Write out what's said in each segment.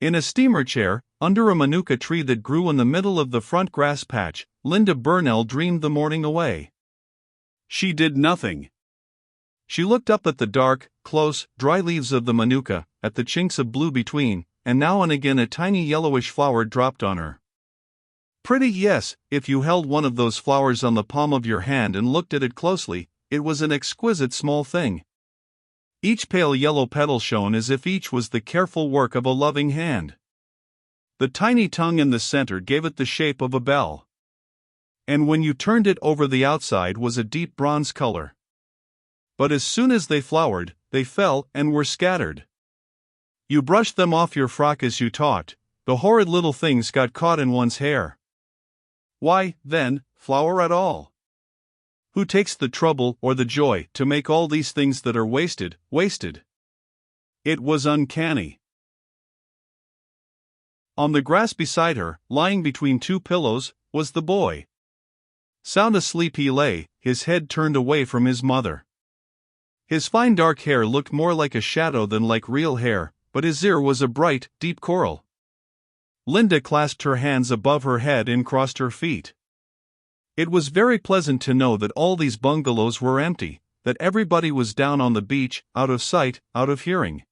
In a steamer chair, under a manuka tree that grew in the middle of the front grass patch, Linda Burnell dreamed the morning away. She did nothing. She looked up at the dark, close, dry leaves of the manuka, at the chinks of blue between, and now and again a tiny yellowish flower dropped on her. Pretty, yes, if you held one of those flowers on the palm of your hand and looked at it closely, it was an exquisite small thing. Each pale yellow petal shone as if each was the careful work of a loving hand. The tiny tongue in the center gave it the shape of a bell. And when you turned it over, the outside was a deep bronze color. But as soon as they flowered, they fell and were scattered. You brushed them off your frock as you talked. The horrid little things got caught in one's hair. Why, then, flower at all? Who takes the trouble or the joy to make all these things that are wasted? It was uncanny. On the grass beside her, lying between two pillows, was the boy. Sound asleep he lay, his head turned away from his mother. His fine dark hair looked more like a shadow than like real hair, but his ear was a bright, deep coral. Linda clasped her hands above her head and crossed her feet. It was very pleasant to know that all these bungalows were empty, that everybody was down on the beach, out of sight, out of hearing.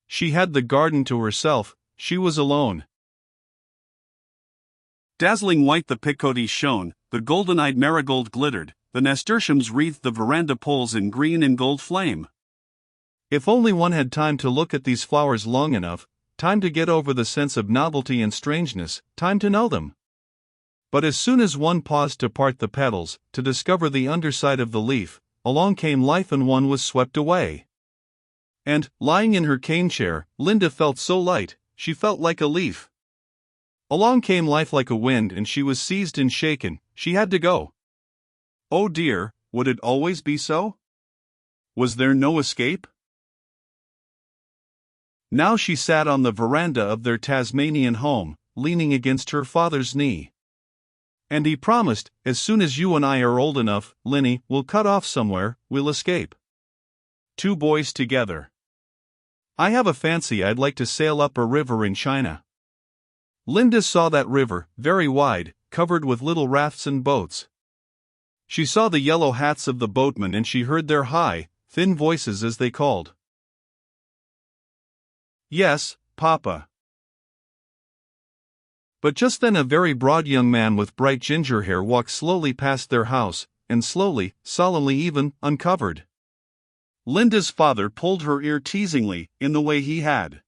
She had the garden to herself, she was alone. Dazzling white the picotees shone, the golden-eyed marigold glittered, the nasturtiums wreathed the veranda poles in green and gold flame. If only one had time to look at these flowers long enough, time to get over the sense of novelty and strangeness, time to know them. But as soon as one paused to part the petals, to discover the underside of the leaf, along came life and one was swept away. And, lying in her cane chair, Linda felt so light, she felt like a leaf. Along came life like a wind and she was seized and shaken, she had to go. Oh dear, would it always be so? Was there no escape? Now she sat on the veranda of their Tasmanian home, leaning against her father's knee. And he promised, as soon as you and I are old enough, Linny, we'll cut off somewhere, we'll escape. Two boys together. I have a fancy I'd like to sail up a river in China. Linda saw that river, very wide, covered with little rafts and boats. She saw the yellow hats of the boatmen and she heard their high, thin voices as they called. Yes, Papa. But just then a very broad young man with bright ginger hair walked slowly past their house, and slowly, solemnly even, uncovered. Linda's father pulled her ear teasingly, in the way he had.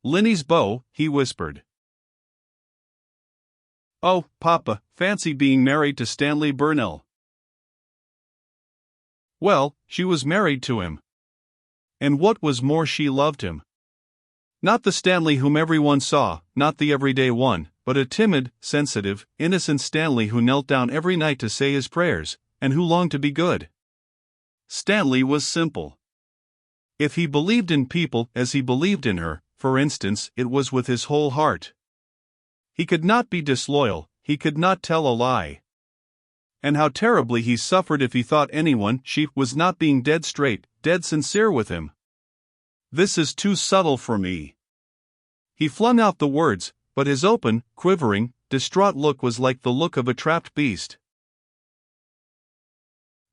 Linny's beau, he whispered. Oh, Papa, fancy being married to Stanley Burnell. Well, she was married to him. And what was more, she loved him. Not the Stanley whom everyone saw, not the everyday one, but a timid, sensitive, innocent Stanley who knelt down every night to say his prayers, and who longed to be good. Stanley was simple. If he believed in people as he believed in her, for instance, it was with his whole heart. He could not be disloyal, he could not tell a lie. And how terribly he suffered if he thought anyone, she, was not being dead straight, dead sincere with him. This is too subtle for me. He flung out the words, but his open, quivering, distraught look was like the look of a trapped beast.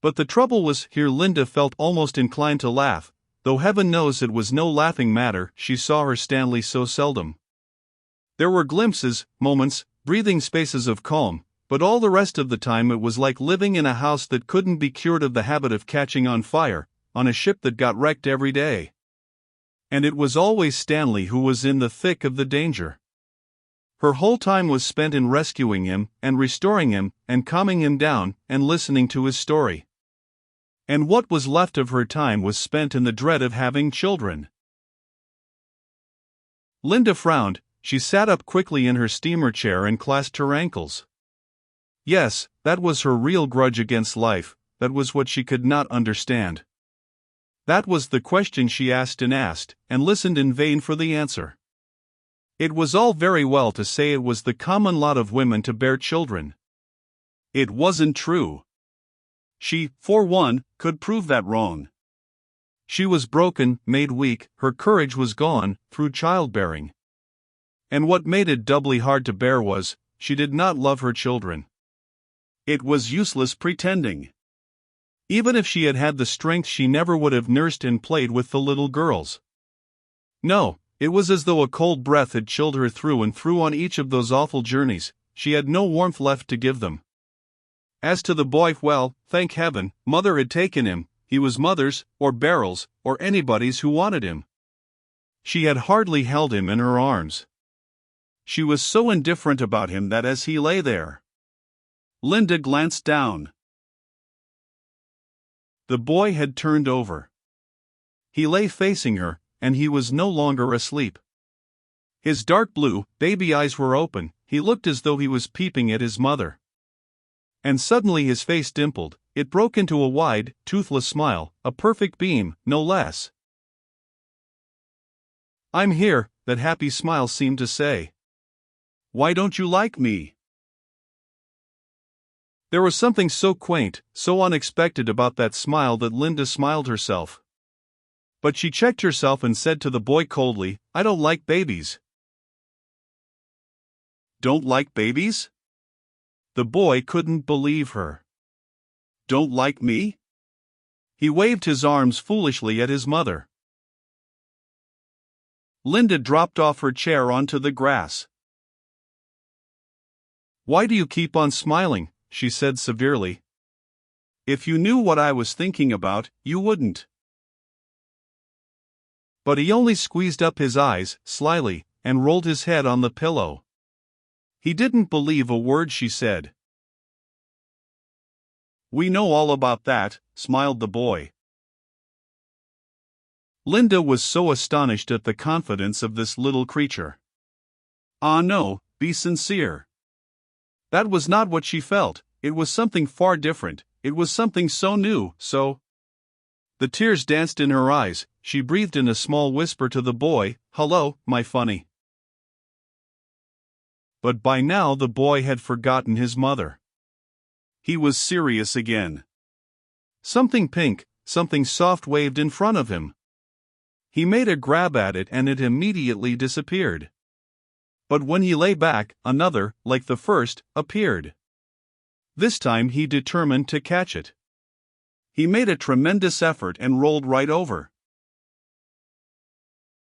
But the trouble was, here Linda felt almost inclined to laugh, though heaven knows it was no laughing matter, she saw her Stanley so seldom. There were glimpses, moments, breathing spaces of calm, but all the rest of the time it was like living in a house that couldn't be cured of the habit of catching on fire, on a ship that got wrecked every day. And it was always Stanley who was in the thick of the danger. Her whole time was spent in rescuing him, and restoring him, and calming him down, and listening to his story. And what was left of her time was spent in the dread of having children. Linda frowned, she sat up quickly in her steamer chair and clasped her ankles. Yes, that was her real grudge against life, that was what she could not understand. That was the question she asked, and listened in vain for the answer. It was all very well to say it was the common lot of women to bear children. It wasn't true. She, for one, could prove that wrong. She was broken, made weak, her courage was gone, through childbearing. And what made it doubly hard to bear was, she did not love her children. It was useless pretending. Even if she had had the strength, she never would have nursed and played with the little girls. No, it was as though a cold breath had chilled her through and through on each of those awful journeys. She had no warmth left to give them. As to the boy, well, thank heaven, Mother had taken him. He was Mother's, or Beryl's, or anybody's who wanted him. She had hardly held him in her arms. She was so indifferent about him that as he lay there, Linda glanced down. The boy had turned over. He lay facing her, and he was no longer asleep. His dark blue, baby eyes were open. He looked as though he was peeping at his mother. And suddenly his face dimpled. It broke into a wide, toothless smile, a perfect beam, no less. "I'm here," that happy smile seemed to say. "Why don't you like me?" There was something so quaint, so unexpected about that smile that Linda smiled herself. But she checked herself and said to the boy coldly, "I don't like babies." "Don't like babies?" The boy couldn't believe her. "Don't like me?" He waved his arms foolishly at his mother. Linda dropped off her chair onto the grass. "Why do you keep on smiling?" she said severely. "If you knew what I was thinking about, you wouldn't." But he only squeezed up his eyes, slyly, and rolled his head on the pillow. He didn't believe a word she said. "We know all about that," smiled the boy. Linda was so astonished at the confidence of this little creature. Ah no, be sincere. That was not what she felt. It was something far different. It was something so new, so... The tears danced in her eyes. She breathed in a small whisper to the boy, "Hello, my funny." But by now the boy had forgotten his mother. He was serious again. Something pink, something soft waved in front of him. He made a grab at it and it immediately disappeared. But when he lay back, another, like the first, appeared. This time he determined to catch it. He made a tremendous effort and rolled right over.